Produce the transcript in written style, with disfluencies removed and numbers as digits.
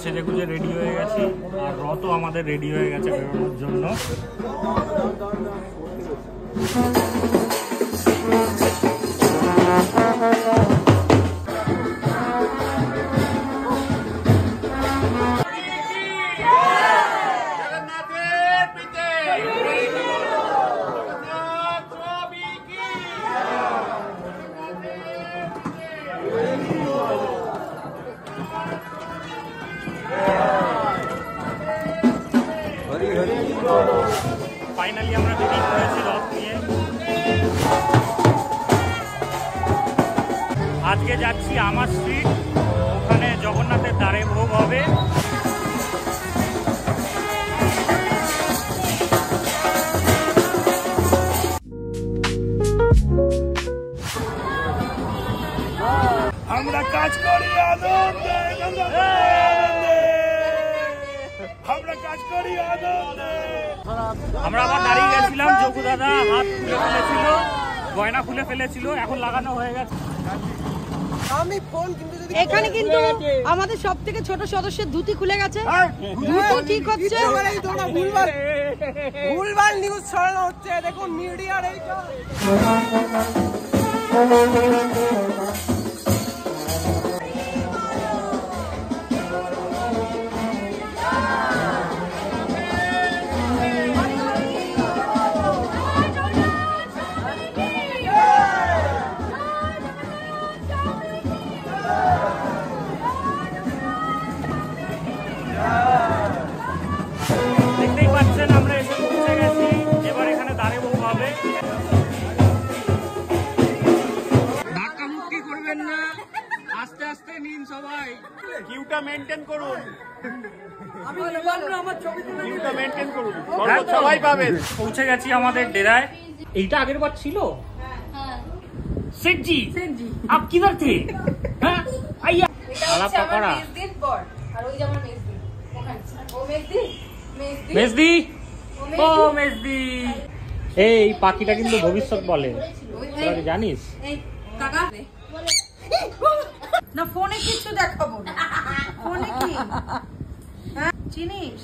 সেজে গুজে রেডি হয়ে গেছি, আর রথও আমাদের রেডি হয়ে গেছে বেরোনোর জন্য। ফাইনালি আমরা বেরিয়ে পড়েছি রথ নিয়ে। আজকে যাচ্ছি আমার স্ট্রিট, ওখানে জগন্নাথের দ্বারে ভোগ হবে। আমরা কাজ করি আনন্দে, আমরা কাজ করি আনন্দে। আমরা আবার দাঁড়িয়ে গেছিলাম, যোগু দাদা হাত খুলে ফেলেছিল, গয়না খুলে ফেলেছিল, এখন লাগানো হয়ে গেছে। এখানে কিন্তু আমাদের সব থেকে ছোট সদস্যের ধুতি খুলে গেছে, ধুতি ঠিক হচ্ছে। ভুলভাল নিউজ ছড়ানো হচ্ছে, দেখুন মিডিয়ার এই দেখতেই পাচ্ছেন আমরা এসে পৌঁছে গেছি, এবার এখানে দাঁড়ে ভোগ হবে। ধাক্কা মুক্তি করবেন না, আস্তে আস্তে নিন সবাই, কিউটা মেনটেন করুন, কিউটা মেনটেন করুন, সবাই পাবেন। পৌঁছে গেছি আমাদের ডেরায়। এইটা আগের বার ছিল। सेठ जी आप किधर थे? आइए মেজদি, ও মেজদি, এই পাখিটা কিন্তু ভবিষ্যৎ বলে, জানিস না? ফোনে কিছু দেখাবো না, ফোনে কি চিনিস?